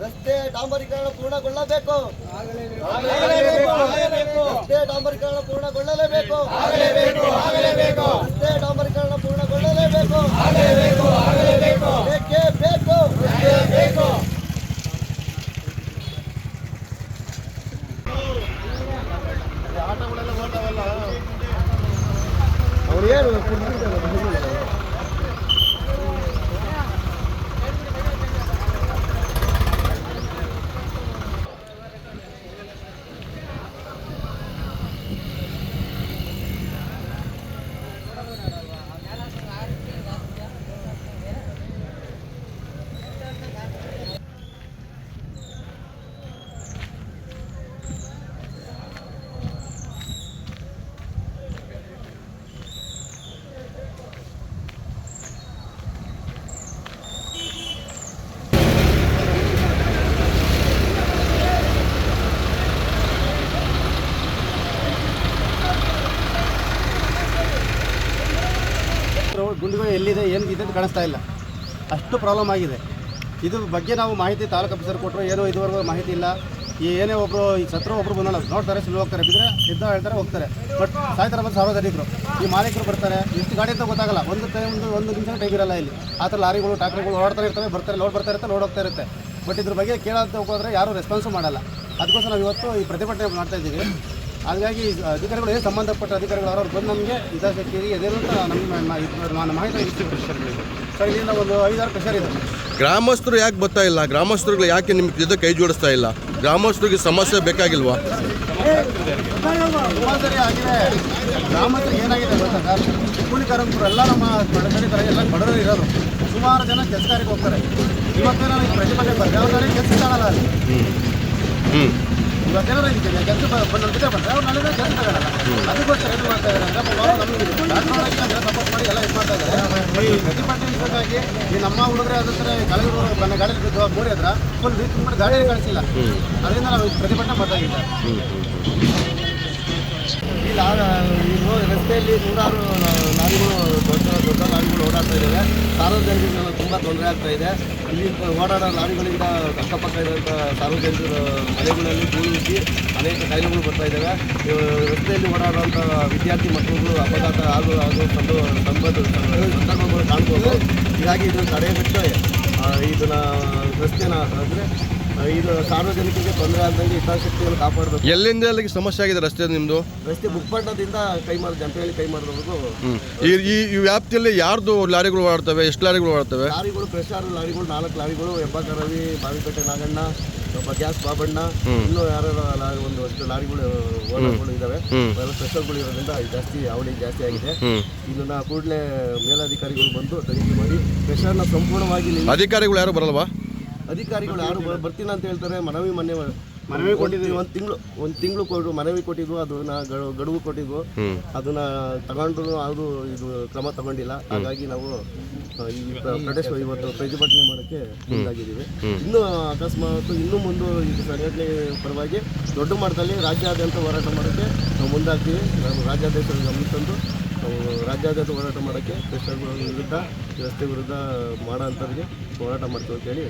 ರಸ್ತೆ ಡಾಂಬರೀಕರಣ ಪೂರ್ಣಗೊಳ್ಳಬೇಕು. ರಸ್ತೆ ಡಾಂಬರೀಕರಣ ಪೂರ್ಣಗೊಳ್ಳಲೇಬೇಕು. ರಸ್ತೆ ಡಾಂಬರೀಕರಣ ಪೂರ್ಣಗೊಳ್ಳಲೇಬೇಕು. ಬೇಕೇ ಬೇಕು. ಆಟಗಳೆಲ್ಲ ಓಡ್ತಾವಲ್ಲ ಅವ್ರು ಏನು ಗುಂಡಿಗಳು ಎಲ್ಲಿದೆ ಏನು ಇದೆ ಅಂತ ಕಾಣಿಸ್ತಾ ಇಲ್ಲ. ಅಷ್ಟು ಪ್ರಾಬ್ಲಮ್ ಆಗಿದೆ. ಇದ್ರ ಬಗ್ಗೆ ನಾವು ಮಾಹಿತಿ ತಾಲೂಕು ಆಫೀಸರ್ ಕೊಟ್ಟರು, ಏನೋ ಇದುವರೆಗೂ ಮಾಹಿತಿ ಇಲ್ಲ. ಏನೇ ಒಬ್ಬರು ಈ ಸತ್ರ ಒಬ್ಬರು ಬಂದೋಣ ನೋಡ್ತಾರೆ, ಸುಳ್ಳು ಹೋಗ್ತಾರೆ, ಬಿದ್ದರೆ ಇದ್ದ ಹೇಳ್ತಾರೆ ಹೋಗ್ತಾರೆ. ಬಟ್ ಸಾಯ್ತಾರೆ ಬಂದು ಸಾರ್ವಜನಿಕರು. ಈ ಮಾಲೀಕರು ಬರ್ತಾರೆ, ಎಷ್ಟು ಗಾಡಿ ಅಂತ ಗೊತ್ತಾಗಲ್ಲ. ಒಂದು ನಿಮಿಷ ಟೈಮ್ ಇರಲ್ಲ ಇಲ್ಲಿ. ಆ ಥರ ಲಾರಿಗಳು ಟ್ರಾಕ್ಟರ್ಗಳು ಓಡ್ತಾ ಇರ್ತವೆ, ಬರ್ತಾರೆ, ಲೋಡ್ ಬರ್ತಾ ಇರುತ್ತೆ, ಲೋಡ್ ಹೋಗ್ತಾ ಇರುತ್ತೆ. ಬಟ್ ಇದ್ರ ಬಗ್ಗೆ ಕೇಳೋಂತ ಹೋಗೋದ್ರೆ ಯಾರೂ ರೆಸ್ಪಾನ್ಸು ಮಾಡಲ್ಲ. ಅದಕ್ಕೋಸ್ಕರ ನಾವು ಇವತ್ತು ಈ ಪ್ರತಿಭಟನೆ ಮಾಡ್ತಾ ಇದ್ದೀವಿ. ಹಾಗಾಗಿ ಅಧಿಕಾರಿಗಳು ಏನು ಸಂಬಂಧಪಟ್ಟ ಅಧಿಕಾರಿಗಳು ಅವ್ರವ್ರು ಬಂದು ನಮಗೆ ಹಿತಾಸಕ್ತಿ ಎದೇನು ಅಂತ ನಮ್ಮ ಮಾಹಿತಿ ಪ್ರೆಷರ್ಗಳಿದೆ ಸರ್. ಇಲ್ಲಿಂದ ಒಂದು 5-6 ಪ್ರೆಷರ್ ಇದೆ. ಗ್ರಾಮಸ್ಥರು ಯಾಕೆ ಬರ್ತಾ ಇಲ್ಲ? ಗ್ರಾಮಸ್ಥರುಗಳು ಯಾಕೆ ನಿಮ್ಮ ಜೊತೆ ಕೈ ಜೋಡಿಸ್ತಾ ಇಲ್ಲ? ಗ್ರಾಮಸ್ಥರಿಗೆ ಸಮಸ್ಯೆ ಬೇಕಾಗಿಲ್ವಾ? ತುಂಬ ಸರಿ ಆಗಿದೆ. ಗ್ರಾಮಸ್ಥರಿಗೆ ಏನಾಗಿದೆ ಗೊತ್ತಾ ಸರ್, ಕೂಲಿ ಕಾರ್ಮಿಕರು ಎಲ್ಲ ನಮ್ಮ ಬಡಕರಿತಾರೆ, ಎಲ್ಲ ಬಡವರು ಇರೋದು. ಸುಮಾರು ಜನ ಕೆಲಸ ಕಾರ್ಯಕ್ಕೆ ಹೋಗ್ತಾರೆ. ಇವತ್ತೇ ನಾನು ಪ್ರತಿಭಟನೆ ಬರ್ತಾರೆ, ಅವ್ರ ಕಡೆ ಕೆಲಸ ಕಾಣಲ್ಲ ಅಲ್ಲಿ. ಇವತ್ತೇನಾರು ಕೆಲಸ ಬಂದಿದ್ದೆ ಬರ್ತಾರೆ, ಅವ್ರು ನಾಳೆ ಕೆಲಸ ತಗೊಳ್ಳಲ್ಲ. ಅದಕ್ಕೋಸ್ಕರ ಏನು ಮಾಡ್ತಾ ಇದ್ದಾರೆ ಅಂದರೆ ನಮಗೆ ಸಪೋರ್ಟ್ ಮಾಡಿ ಎಲ್ಲ ಇದು ಮಾಡ್ತಾ ಇದ್ದಾರೆ. ಈ ಪ್ರತಿಭಟನೆ ವಿಷಯವಾಗಿ ಈ ನಮ್ಮ ಹುಡುಗರೆ ಅದಂತಾರೆ ಕಳೆಗಳು ನನ್ನ ಗಾಡಿ ಬಿದ್ದು ಮೋರಿ ಹತ್ರ ಫುಲ್ ರೀತಿ ಮಾಡಿ ಗಾಡಿನೇ ಕಳಿಸಿಲ್ಲ. ಅದರಿಂದ ನಾವು ಪ್ರತಿಭಟನೆ ಮಾಡ್ತಾ ಇದ್ದೀವಿ. ಈಗ ರಸ್ತೆಯಲ್ಲಿ ನೂರಾರು ಲಾರಿಗಳು ದೊಡ್ಡ ಲಾರಿಗಳು ಓಡಾಡ್ತಾ ಇದ್ದಾವೆ. ಸಾರ್ವಜನಿಕರಿಗೆ ತುಂಬ ತೊಂದರೆ ಆಗ್ತಾ ಇದೆ. ಇಲ್ಲಿ ಓಡಾಡೋ ಲಾರಿಗಳಿಂದ ಅಕ್ಕಪಕ್ಕ ಇರುವಂಥ ಸಾರ್ವಜನಿಕರ ಮನೆಗಳಲ್ಲಿ ಧೂಳಿಸಿ ಅನೇಕ ಕಾಯಿಲೆಗಳು ಬರ್ತಾ ಇದ್ದಾವೆ. ರಸ್ತೆಯಲ್ಲಿ ಓಡಾಡುವಂಥ ವಿದ್ಯಾರ್ಥಿ ಮಕ್ಕಳುಗಳು ಅಪಘಾತ ಸಂದರ್ಭಗಳು ಕಾಣ್ಬೋದು. ಹೀಗಾಗಿ ಇದನ್ನು ತಡೆಯಬಿಟ್ಟು ಇದನ್ನು ರಸ್ತೆನ ಅಂದರೆ ಇದು ಸಾರ್ವಜನಿಕರಿಗೆ ತೊಂದರೆ ಆಗದಂಗೆ ಹಿತಾಸಕ್ತಿಯನ್ನು ಕಾಪಾಡಬೇಕು. ಎಲ್ಲಿಂದ ಎಲ್ಲಿಗೆ ಸಮಸ್ಯೆ ಆಗಿದೆ ರಸ್ತೆ ನಿಮ್ಮದು? ರಸ್ತೆ ಬುಕ್ಪಟ್ಟಣದಿಂದ ಜಂಪೇಳಿ ಕೈಮಾರದವರೆಗೂ ಈ ವ್ಯಾಪ್ತಿಯಲ್ಲಿ ಯಾರ್ದು ಲಾರಿಗಳು ಓಡಾಡ್ತವೆ? ಎಷ್ಟು ಲಾರಿಗಳು ಓಡಾಡ್ತವೆ? ಲಾರಿಗಳು ಪ್ರೆಷರ್ ಲಾರಿಗಳು 4 ಲಾರಿಗಳು, ಹೆಬ್ಬಾಕ ರವಿ, ಬಾವಿಕಟ್ಟೆ ನಾಗಣ್ಣ, ಗ್ಯಾಸ್ ಬಾಬಣ್ಣ, ಇನ್ನೂ ಯಾರು ಒಂದು ಅಷ್ಟು ಲಾರಿಗಳು ಓಡಾಡ್ಗಳು ಇದ್ದಾವೆ. ಪ್ರೆಷರ್ಗಳು ಇರೋದ್ರಿಂದ ಜಾಸ್ತಿ ಅವಳಿ ಜಾಸ್ತಿ ಆಗಿದೆ. ಇದನ್ನ ಕೂಡಲೇ ಮೇಲಧಿಕಾರಿಗಳು ಬಂದು ತನಿಖೆ ಮಾಡಿ ಪ್ರೆಷರ್ನ ಸಂಪೂರ್ಣವಾಗಿ ಅಧಿಕಾರಿಗಳು ಯಾರು ಬರಲ್ವಾ? ಅಧಿಕಾರಿಗಳು ಯಾರು ಬರ್ತೀನಿ ಅಂತ ಹೇಳ್ತಾರೆ. ಮನವಿ ಕೊಟ್ಟಿದ್ವಿ. ಒಂದು ತಿಂಗಳು ಕೊಟ್ಟು ಮನವಿ ಕೊಟ್ಟಿದ್ವು. ಅದನ್ನ ಗಡುವು ಕೊಟ್ಟಿದ್ವು. ಅದನ್ನ ತಗೊಂಡ್ರು ಅದು ಇದು ಕ್ರಮ ತಗೊಂಡಿಲ್ಲ. ಹಾಗಾಗಿ ನಾವು ಈ ಇವತ್ತು ಪ್ರತಿಭಟನೆ ಮಾಡೋಕ್ಕೆ ಮುಂದಾಗಿದ್ದೀವಿ. ಇನ್ನೂ ಅಕಸ್ಮಾತ್ ಇನ್ನು ಮುಂದೆ ಈ ಸಂಘಟನೆ ಪರವಾಗಿ ದೊಡ್ಡ ಮಟ್ಟದಲ್ಲಿ ರಾಜ್ಯಾದ್ಯಂತ ಹೋರಾಟ ಮಾಡೋಕ್ಕೆ ನಾವು ಮುಂದಾಗ್ತೀವಿ. ನಾವು ರಾಜ್ಯಾದ್ಯಂತ ಗಮನ ತಂದು ರಾಜ್ಯಾದ್ಯಂತ ಹೋರಾಟ ಮಾಡೋಕ್ಕೆ ಪ್ರೆಷರ್ಗಳ ವಿರುದ್ಧ, ರಸ್ತೆ ವಿರುದ್ಧ ಮಾಡೋ ಅಂಥವ್ರಿಗೆ ಹೋರಾಟ ಮಾಡ್ತೀವಿ ಅಂತೇಳಿ